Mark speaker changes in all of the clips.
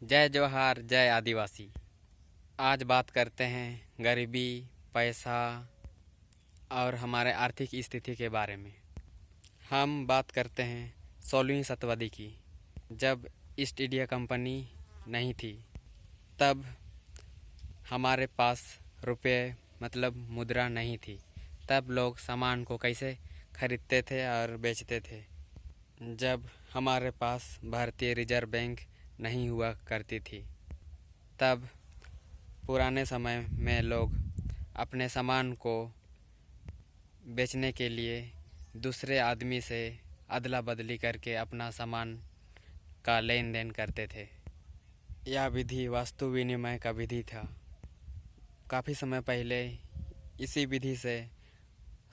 Speaker 1: जय जोहार जय आदिवासी। आज बात करते हैं गरीबी, पैसा और हमारे आर्थिक स्थिति के बारे में। हम बात करते हैं 16वीं शताब्दी की, जब ईस्ट इंडिया कंपनी नहीं थी। तब हमारे पास रुपए मतलब मुद्रा नहीं थी। तब लोग सामान को कैसे खरीदते थे और बेचते थे। जब हमारे पास भारतीय रिजर्व बैंक नहीं हुआ करती थी, तब पुराने समय में लोग अपने सामान को बेचने के लिए दूसरे आदमी से अदला बदली करके अपना सामान का लेन देन करते थे। यह विधि वस्तु विनिमय का विधि था। काफ़ी समय पहले इसी विधि से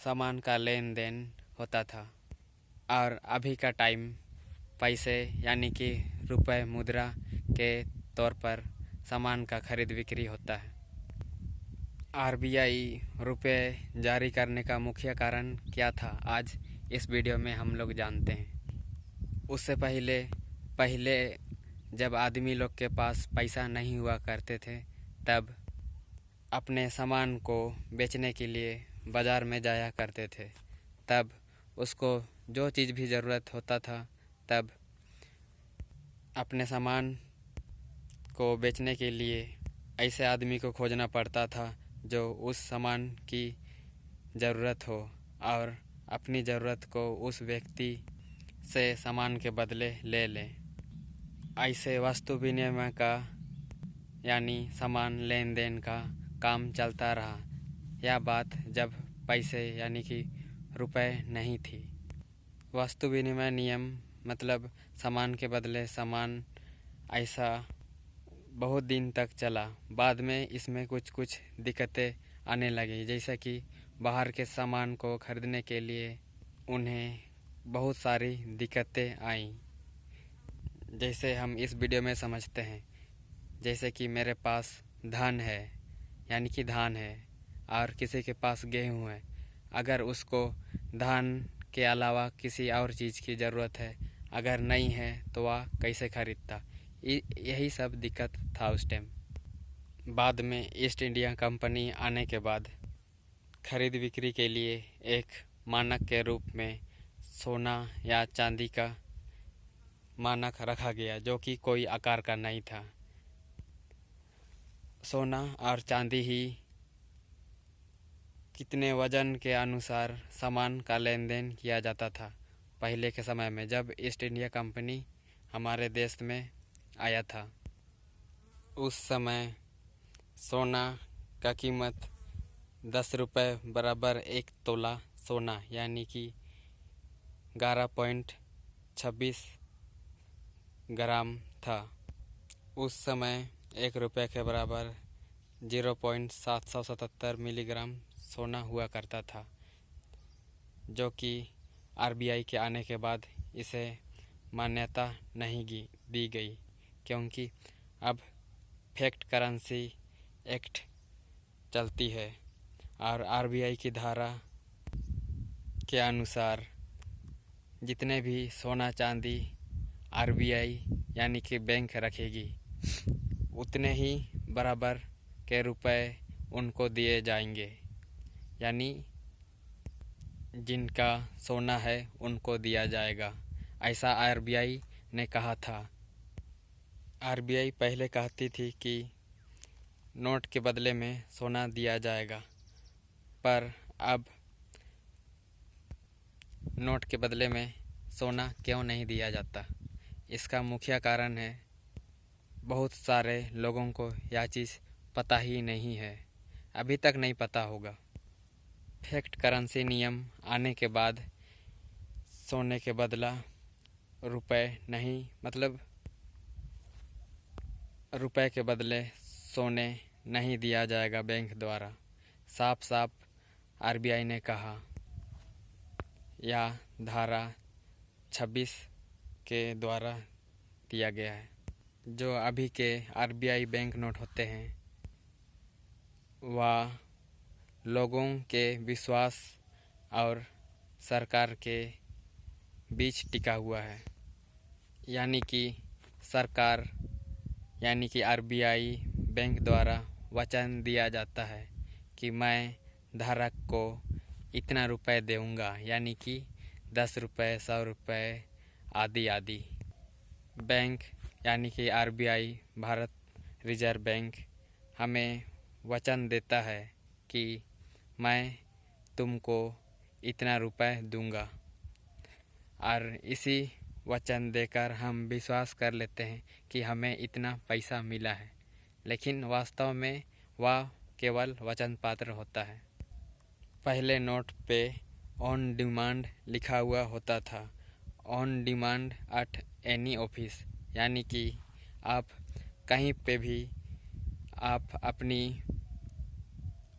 Speaker 1: सामान का लेन देन होता था। और अभी का टाइम पैसे यानी कि रुपए मुद्रा के तौर पर सामान का खरीद बिक्री होता है। आरबीआई रुपए जारी करने का मुख्य कारण क्या था, आज इस वीडियो में हम लोग जानते हैं। उससे पहले पहले जब आदमी लोग के पास पैसा नहीं हुआ करते थे, तब अपने सामान को बेचने के लिए बाज़ार में जाया करते थे। तब उसको जो चीज़ भी ज़रूरत होता था, तब अपने सामान को बेचने के लिए ऐसे आदमी को खोजना पड़ता था जो उस सामान की ज़रूरत हो और अपनी ज़रूरत को उस व्यक्ति से सामान के बदले ले लें। ऐसे वस्तु विनिमय का यानी सामान लेन देन का काम चलता रहा। यह बात जब पैसे यानी कि रुपए नहीं थी। वस्तु विनिमय नियम मतलब सामान के बदले सामान, ऐसा बहुत दिन तक चला। बाद में इसमें कुछ कुछ दिक्कतें आने लगी, जैसे कि बाहर के सामान को खरीदने के लिए उन्हें बहुत सारी दिक्कतें आईं। जैसे हम इस वीडियो में समझते हैं। जैसे कि मेरे पास धन है यानी कि धान है और किसी के पास गेहूं है। अगर उसको धान के अलावा किसी और चीज़ की ज़रूरत है, अगर नहीं है तो वह कैसे खरीदता। यही सब दिक्कत था उस टाइम। बाद में ईस्ट इंडिया कंपनी आने के बाद खरीद बिक्री के लिए एक मानक के रूप में सोना या चांदी का मानक रखा गया, जो कि कोई आकार का नहीं था। सोना और चांदी ही कितने वजन के अनुसार सामान का लेन देन किया जाता था पहले के समय में, जब ईस्ट इंडिया कंपनी हमारे देश में आया था। उस समय सोना का कीमत 10 रुपये बराबर 1 तोला सोना यानी कि 11.26 ग्राम था। उस समय 1 रुपये के बराबर 0.777 मिलीग्राम सोना हुआ करता था, जो कि आरबीआई के आने के बाद इसे मान्यता नहीं दी गई, क्योंकि अब फैक्ट करेंसी एक्ट चलती है और आरबीआई की धारा के अनुसार जितने भी सोना चांदी आरबीआई यानी कि बैंक रखेगी, उतने ही बराबर के रुपए उनको दिए जाएंगे। यानी जिनका सोना है उनको दिया जाएगा, ऐसा आरबीआई ने कहा था। आरबीआई पहले कहती थी कि नोट के बदले में सोना दिया जाएगा, पर अब नोट के बदले में सोना क्यों नहीं दिया जाता। इसका मुख्य कारण है, बहुत सारे लोगों को यह चीज़ पता ही नहीं है, अभी तक नहीं पता होगा। फैक्ट करेंसी नियम आने के बाद सोने के बदला रुपए नहीं, मतलब रुपए के बदले सोने नहीं दिया जाएगा बैंक द्वारा, साफ साफ आरबीआई ने कहा। यह धारा 26 के द्वारा दिया गया है। जो अभी के आरबीआई बैंक नोट होते हैं, वह लोगों के विश्वास और सरकार के बीच टिका हुआ है। यानी कि सरकार यानी कि आरबीआई बैंक द्वारा वचन दिया जाता है कि मैं धारक को इतना रुपए दूंगा, यानी कि 10 रुपये, 100 रुपये आदि आदि। बैंक यानी कि आरबीआई, भारत रिजर्व बैंक, हमें वचन देता है कि मैं तुमको इतना रुपए दूंगा, और इसी वचन देकर हम विश्वास कर लेते हैं कि हमें इतना पैसा मिला है, लेकिन वास्तव में वह केवल वचन पात्र होता है। पहले नोट पे ऑन डिमांड लिखा हुआ होता था, on demand at any office, यानी कि आप कहीं पे भी आप अपनी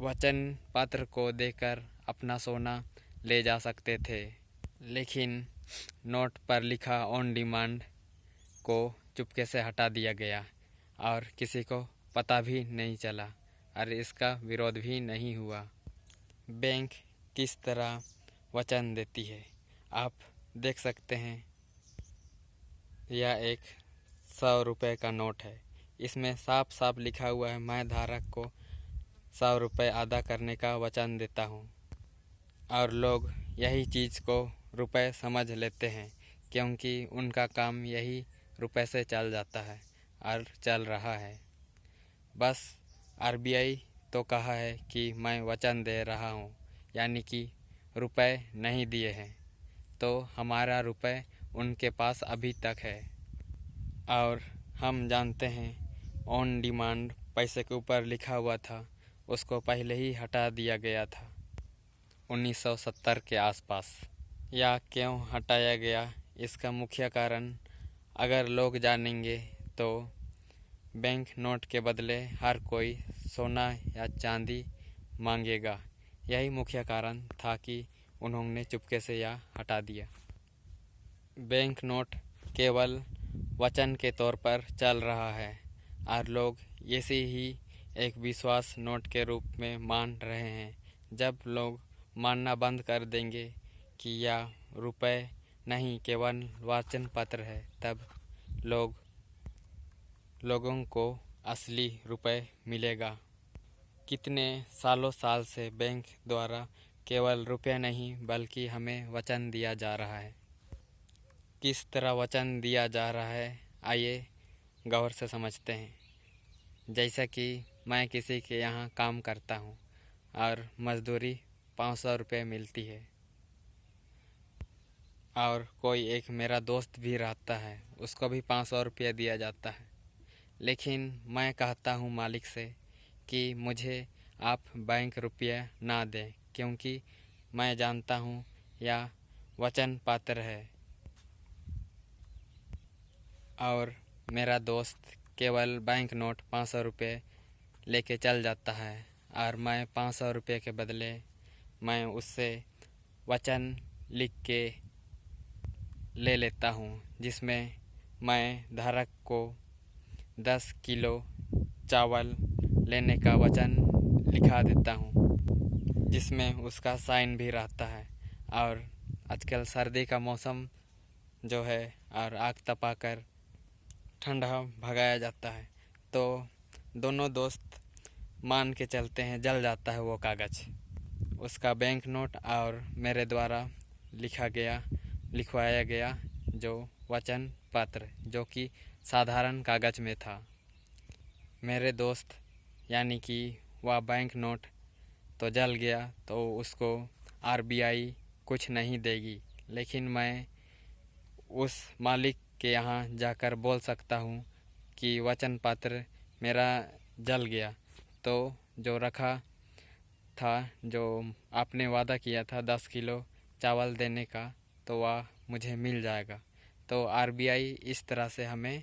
Speaker 1: वचन पत्र को देकर अपना सोना ले जा सकते थे। लेकिन नोट पर लिखा ऑन डिमांड को चुपके से हटा दिया गया और किसी को पता भी नहीं चला और इसका विरोध भी नहीं हुआ। बैंक किस तरह वचन देती है आप देख सकते हैं। यह एक 100 रुपये का नोट है। इसमें साफ साफ लिखा हुआ है, मैं धारक को 100 रुपये अदा करने का वचन देता हूँ। और लोग यही चीज़ को रुपए समझ लेते हैं, क्योंकि उनका काम यही रुपए से चल जाता है और चल रहा है। बस आरबीआई तो कहा है कि मैं वचन दे रहा हूँ, यानी कि रुपए नहीं दिए हैं, तो हमारा रुपए उनके पास अभी तक है। और हम जानते हैं ऑन डिमांड पैसे के ऊपर लिखा हुआ था, उसको पहले ही हटा दिया गया था 1970 के आसपास। या क्यों हटाया गया, इसका मुख्य कारण अगर लोग जानेंगे तो बैंक नोट के बदले हर कोई सोना या चांदी मांगेगा। यही मुख्य कारण था कि उन्होंने चुपके से यह हटा दिया। बैंक नोट केवल वचन के तौर पर चल रहा है और लोग इसे ही एक विश्वास नोट के रूप में मान रहे हैं। जब लोग मानना बंद कर देंगे कि यह रुपए नहीं केवल वचन पत्र है, तब लोगों को असली रुपए मिलेगा। कितने सालों साल से बैंक द्वारा केवल रुपए नहीं बल्कि हमें वचन दिया जा रहा है। किस तरह वचन दिया जा रहा है, आइए गौर से समझते हैं। जैसा कि मैं किसी के यहाँ काम करता हूँ और मजदूरी 500 रुपये मिलती है, और कोई एक मेरा दोस्त भी रहता है, उसको भी 500 रुपये दिया जाता है। लेकिन मैं कहता हूँ मालिक से कि मुझे आप बैंक रुपये ना दें, क्योंकि मैं जानता हूँ यह वचन पात्र है। और मेरा दोस्त केवल बैंक नोट 500 रुपये लेके चल जाता है और मैं 500 रुपये के बदले मैं उससे वचन लिख के ले लेता हूँ, जिसमें मैं धारक को 10 किलो चावल लेने का वचन लिखा देता हूँ, जिसमें उसका साइन भी रहता है। और आजकल सर्दी का मौसम जो है और आग तपाकर ठंडा भगाया जाता है, तो दोनों दोस्त मान के चलते हैं जल जाता है वो कागज़, उसका बैंक नोट और मेरे द्वारा लिखवाया गया जो वचन पत्र, जो कि साधारण कागज़ में था। मेरे दोस्त यानी कि वह बैंक नोट तो जल गया, तो उसको आरबीआई कुछ नहीं देगी, लेकिन मैं उस मालिक के यहाँ जाकर बोल सकता हूँ कि वचन पत्र मेरा जल गया, तो जो रखा था, जो आपने वादा किया था 10 किलो चावल देने का, तो वह मुझे मिल जाएगा। तो आरबीआई इस तरह से हमें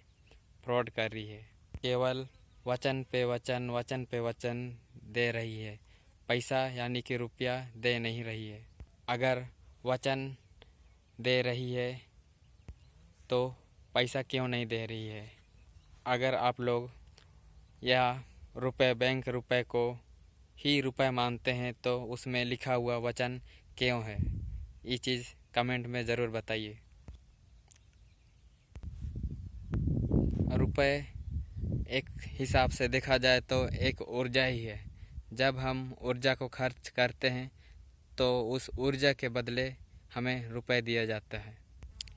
Speaker 1: फ्रॉड कर रही है, केवल वचन पे वचन, वचन पे वचन दे रही है, पैसा यानी कि रुपया दे नहीं रही है। अगर वचन दे रही है तो पैसा क्यों नहीं दे रही है? अगर आप लोग यह रुपए, बैंक रुपए को ही रुपए मानते हैं, तो उसमें लिखा हुआ वचन क्यों है? ये चीज़ कमेंट में ज़रूर बताइए। रुपए एक हिसाब से देखा जाए तो एक ऊर्जा ही है। जब हम ऊर्जा को खर्च करते हैं तो उस ऊर्जा के बदले हमें रुपए दिया जाता है।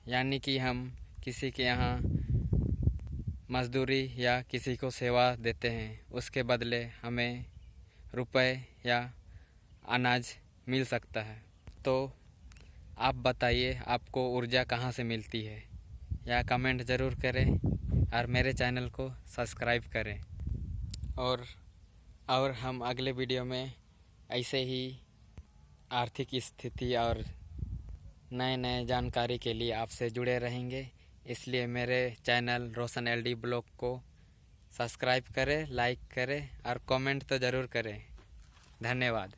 Speaker 1: यानी कि हम किसी के यहाँ मजदूरी या किसी को सेवा देते हैं, उसके बदले हमें रुपए या अनाज मिल सकता है। तो आप बताइए आपको ऊर्जा कहाँ से मिलती है, या कमेंट ज़रूर करें और मेरे चैनल को सब्सक्राइब करें। और हम अगले वीडियो में ऐसे ही आर्थिक स्थिति और नए नए जानकारी के लिए आपसे जुड़े रहेंगे। इसलिए मेरे चैनल रोशन एलडी ब्लॉग को सब्सक्राइब करें, लाइक करें और कमेंट तो ज़रूर करें। धन्यवाद।